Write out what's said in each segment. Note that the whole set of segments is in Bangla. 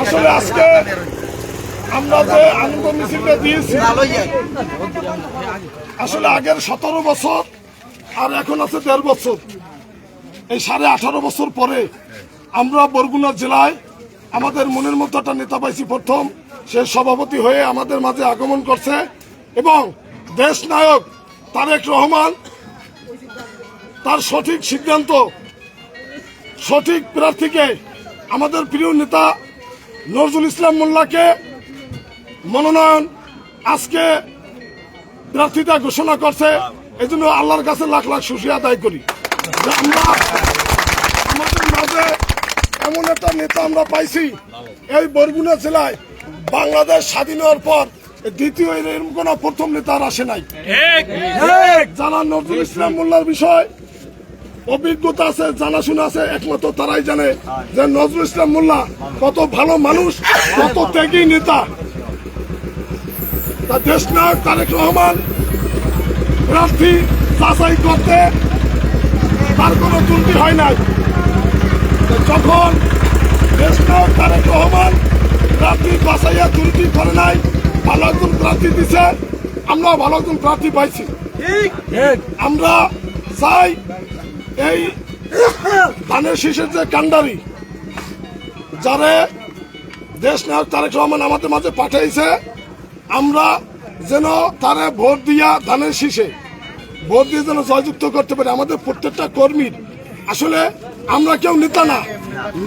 আসলে আজকে আমরা যে আনন্দ মিছিলটা দিয়েছি, আসলে আগের 17 বছর আর এখন আছে 1.5 বছর, এই 18.5 বছর পরে আমরা বরগুনা জেলায় আমাদের মনের মতো একটা নেতা পাইছি। প্রথম সে সভাপতি হয়ে আমাদের মাঝে আগমন করছে এবং দেশ নায়ক তারেক রহমান তার সঠিক সিদ্ধান্ত, সঠিক প্রার্থীকে, আমাদের প্রিয় নেতা নজরুল ইসলাম মোল্লাকে মনোনয়ন আজকে প্রার্থিতা ঘোষণা করছে। এই জন্য আল্লাহর কাছে লাখ লাখ শুকরিয়া আদায় করি যে আমরা আমাদের মাঝে এমন একটা নেতা আমরা পাইছি। এই বরগুনা জেলায় বাংলাদেশ স্বাধীন হওয়ার পর দ্বিতীয় এরকম কোন প্রথম নেতা আর আসে নাই। যারা নজরুল ইসলাম মোল্লার বিষয় অভিজ্ঞতা আছে, জানাশোনা আছে, একমাত্র তারাই জানে যে নজরুল ইসলাম মোল্লা কত ভালো মানুষ, কত ত্যাগী নেতা। তা দেশ নায়ক তারেক রহমান প্রার্থী যাচাই করতে তার কোনো ত্রুটি হয় নাই। যখন দেশ নায়ক তারেক রহমান প্রার্থী বাছাইয়া ত্রুটি করে নাই, ভালো একজন প্রার্থী দিছে, আমরা ভালো একজন প্রার্থী পাইছি। আমরা চাই এই ধানের শীষের যে কান্ডারি, যারা দেশ নায়ক তারেক রহমান আমাদের মাঝে পাঠাইছে, আমরা যেন তারা ভোট দিয়া ধানের শীষে ভোট দিয়ে যেন জয়যুক্ত করতে পারি। আমাদের প্রত্যেকটা কর্মীর আসলে আমরা কেউ নেতা না,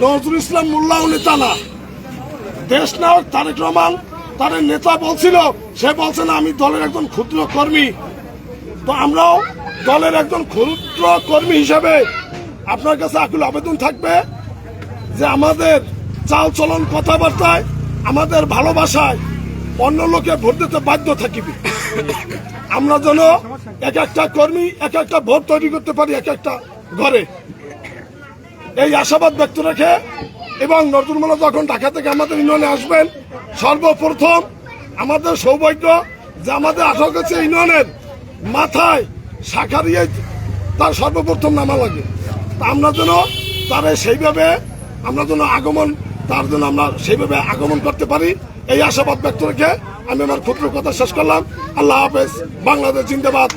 নজরুল ইসলাম মোল্লাও নেতা না। দেশ নায়ক তারেক রহমান তার নেতা বলছিল, সে বলছে না আমি দলের একজন ক্ষুদ্র কর্মী। তো আমরাও দলের একজন ক্ষুদ্র কর্মী হিসেবে আপনার কাছে আকুল আবেদন থাকবে যে আমাদের চাল চলন, কথাবার্তায়, আমাদের ভালোবাসায় অন্য লোকে ভোট দিতে বাধ্য থাকিবে। আমরা যেন এক একটা কর্মী এক একটা ভোট তৈরি করতে পারি এক একটা ঘরে, এই আশাবাদ ব্যক্ত রেখে এবং নজরুল মোল্লা যখন ঢাকা থেকে আমাদের ইউনিয়নে আসবেন, সর্বপ্রথম আমাদের সৌভাগ্য যে আমাদের 18 গাছি ইউনিয়নের মাথায় শাখা দিয়ে তার সর্বপ্রথম নামা লাগে। তা আমরা যেন তারা সেইভাবে আমরা যেন তার জন্য আমরা সেইভাবে আগমন করতে পারি, এই আশাবাদ ব্যক্ত রেখে আমি আমার ক্ষুদ্র কথা শেষ করলাম। আল্লাহ হাফেজ। বাংলাদেশ জিন্দাবাদ।